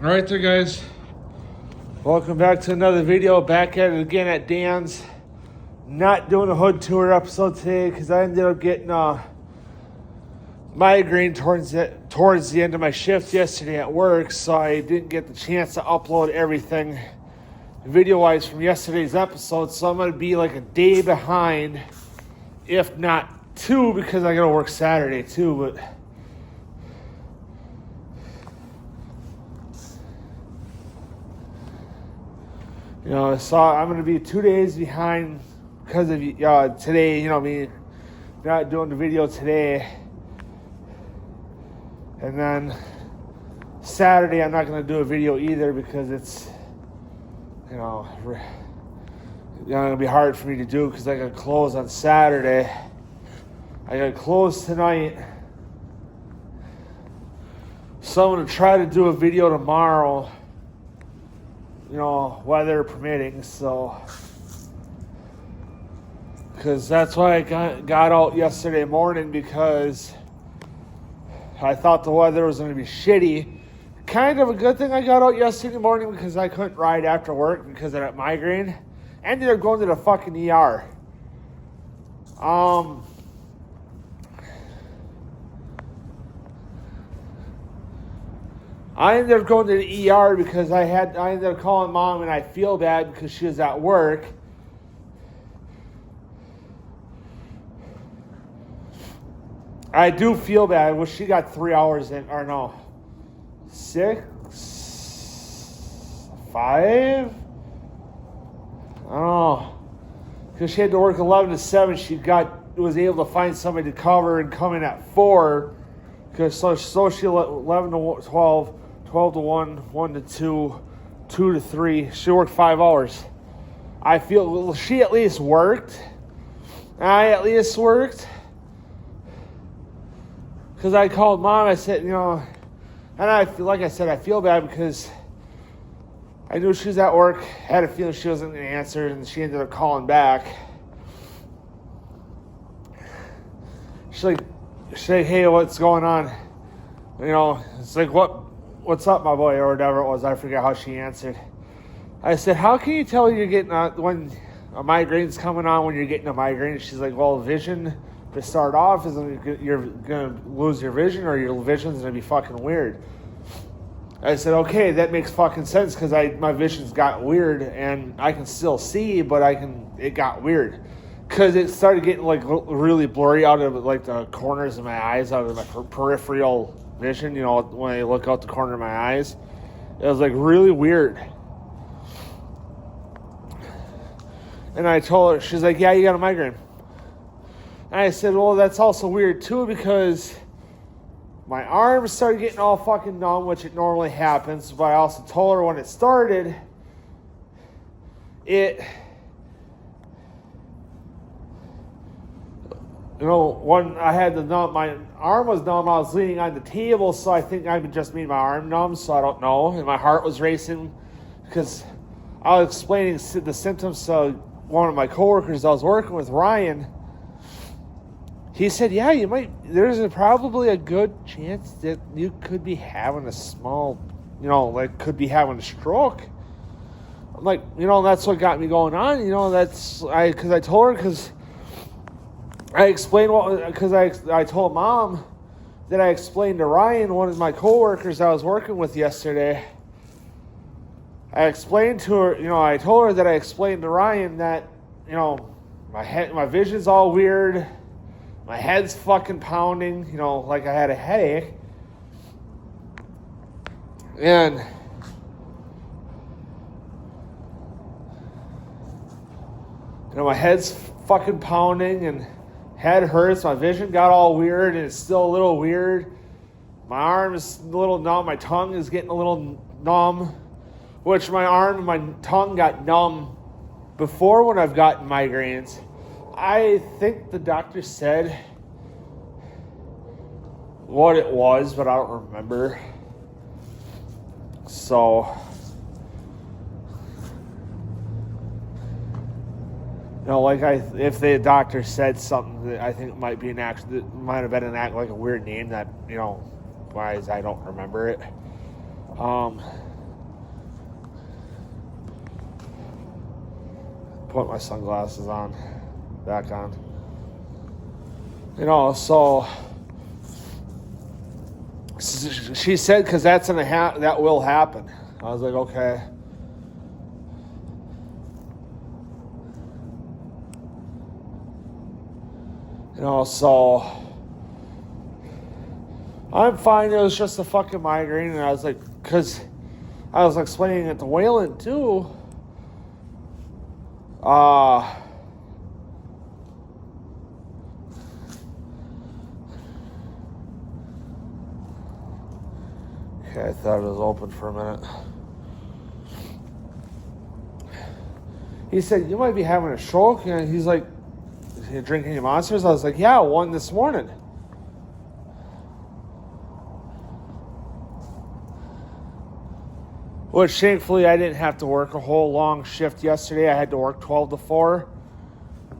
Alright there, guys. Welcome back to another video. Back at it again at Danz. Not doing a hood tour episode today because I ended up getting a migraine towards the end of my shift yesterday at work, so I didn't get the chance to upload everything video-wise from yesterday's episode, so I'm going to be like a day behind, if not two, because I got to work Saturday too, but you know, so I'm going to be 2 days behind because of today, me not doing the video today. And then Saturday, I'm not going to do a video either because it's, going to be hard for me to do because I got to close on Saturday. I got to close tonight. So I'm going to try to do a video tomorrow. Weather permitting, so because that's why I got out yesterday morning, because I thought the weather was going to be shitty. Kind of a good thing I got out yesterday morning because I couldn't ride after work because of that migraine. Ended up going to the fucking ER. I ended up going to the ER because I ended up calling Mom, and I feel bad because she was at work. I do feel bad. Well, she got 3 hours in, or no, 6, 5? I don't know. Because she had to work 11 to 7. She was able to find somebody to cover and come in at 4. Because so she 11 to 12. 12 to 1, 1 to 2, 2 to 3. She worked 5 hours. I feel she at least worked. I at least worked. Because I called Mom, I said, and I feel bad because I knew she was at work, had a feeling she wasn't going to answer, and she ended up calling back. She's like, hey, what's going on? It's like, what's up, my boy, or whatever it was. I forget how she answered. I said, how can you tell you're getting when a migraine's coming on when you're getting a migraine? She's like, well, vision to start off is you're going to lose your vision, or your vision's going to be fucking weird. I said, okay, that makes fucking sense because my vision's got weird and I can still see, but it got weird. Because it started getting like really blurry out of like the corners of my eyes, out of my peripheral vision, when I look out the corner of my eyes. It was like really weird. And I told her, she's like, yeah, you got a migraine. And I said, well, that's also weird too because my arms started getting all fucking numb, which it normally happens. But I also told her when it started, when I had my arm was numb, I was leaning on the table, so I think I just made my arm numb, so I don't know. And my heart was racing because I was explaining the symptoms to one of my coworkers I was working with, Ryan. He said, yeah, there's probably a good chance that you could be having a small, could be having a stroke. I'm like, that's what got me going on. Because I told her, because I explained I told Mom that I explained to Ryan, one of my coworkers I was working with yesterday. I explained to her, I told her that I explained to Ryan that, my vision's all weird, my head's fucking pounding, like I had a headache, and my head's fucking pounding and head hurts, my vision got all weird, and it's still a little weird. My arm is a little numb, my tongue is getting a little numb, which my arm and my tongue got numb before when I've gotten migraines. I think the doctor said what it was, but I don't remember. So if the doctor said something that I think it might be an act, that might have been like a weird name that, why I don't remember it. put my sunglasses on, back on. You know, so she said, because that will happen. I was like, okay. You know, so I'm fine. It was just a fucking migraine, and I was like, because I was explaining it to Waylon too. Okay, I thought it was open for a minute. He said, you might be having a stroke. And he's like, you drinking any Monsters? I was like, yeah, one this morning. Which, thankfully, I didn't have to work a whole long shift yesterday. I had to work 12 to 4.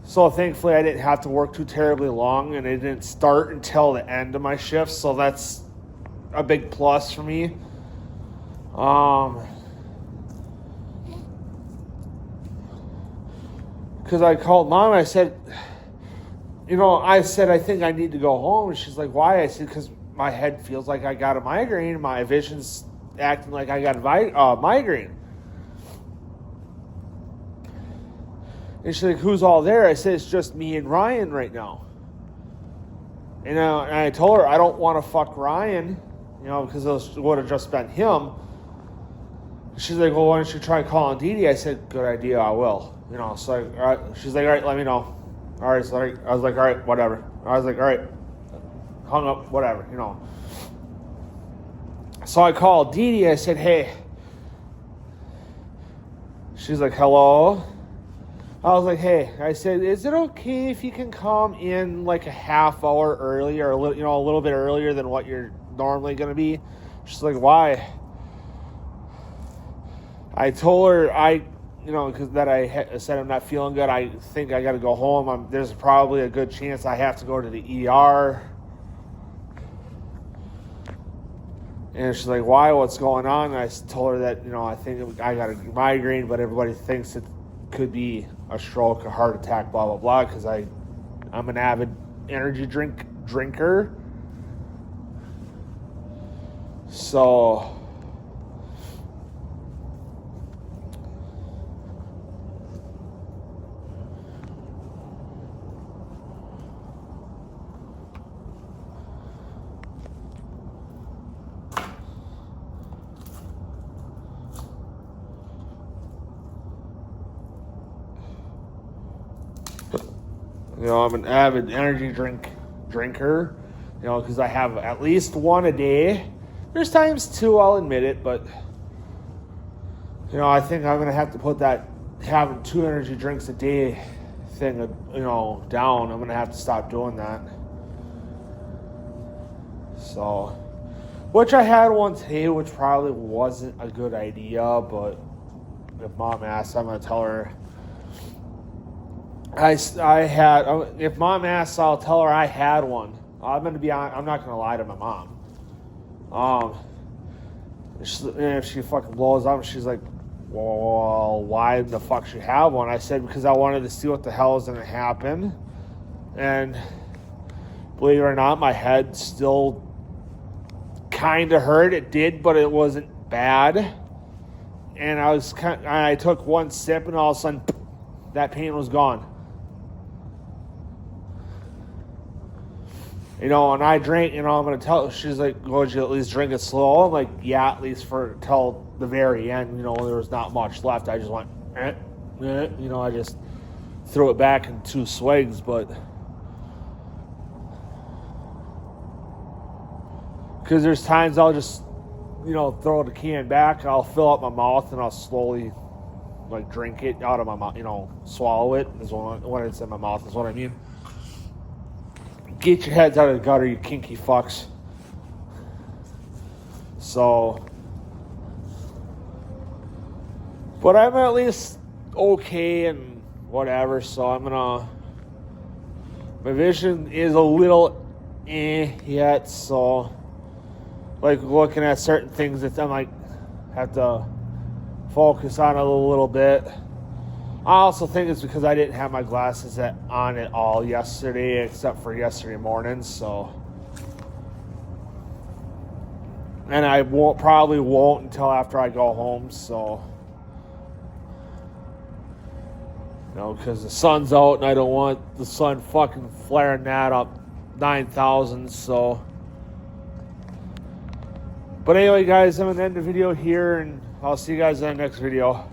So, thankfully, I didn't have to work too terribly long, and it didn't start until the end of my shift. So, that's a big plus for me. Because I called Mom, I said, I think I need to go home. And she's like, why? I said, because my head feels like I got a migraine. My vision's acting like I got a migraine. And she's like, who's all there? I said, it's just me and Ryan right now. And I told her I don't want to fuck Ryan, because it would have just been him. She's like, well, why don't you try calling Dee Dee? I said, good idea, I will. So all right. She's like, all right, let me know. All right, so I was like, all right, whatever. I was like, all right, hung up, whatever, So I called Dee Dee. I said, hey. She's like, hello. I was like, hey. I said, is it okay if you can come in like a half hour early, or a little bit earlier than what you're normally going to be? She's like, why? I told her because I said I'm not feeling good. I think I got to go home. There's probably a good chance I have to go to the ER. And she's like, why? What's going on? And I told her that, I think I got a migraine, but everybody thinks it could be a stroke, a heart attack, blah, blah, blah, because I'm an avid energy drinker. So I'm an avid energy drinker, because I have at least one a day. There's times two, I'll admit it, but, I think I'm going to have to put that having 2 energy drinks a day thing, down. I'm going to have to stop doing that. So, which I had one today, which probably wasn't a good idea, but if Mom asks, I'm going to tell her. If Mom asks, I'll tell her I had one. I'm not going to lie to my mom. If she fucking blows up, she's like, well, why the fuck should you have one? I said, because I wanted to see what the hell is going to happen. And believe it or not, my head still kind of hurt. It did, but it wasn't bad. And I took one sip, and all of a sudden, that pain was gone. And I drank, I'm going to tell, she's like, would you at least drink it slow? I'm like, yeah, at least till the very end, there was not much left. I just went, I just threw it back in 2 swigs, but because there's times I'll just, throw the can back, I'll fill up my mouth, and I'll slowly, drink it out of my mouth, swallow it, is when it's in my mouth, is what I mean. Get your heads out of the gutter, you kinky fucks. So, but I'm at least okay and whatever, so my vision is a little yet, so, looking at certain things that have to focus on a little bit. I also think it's because I didn't have my glasses on at all yesterday, except for yesterday morning, so. And I probably won't until after I go home, so. You know, because the sun's out and I don't want the sun fucking flaring that up 9,000, so. But anyway, guys, I'm going to end the video here, and I'll see you guys in the next video.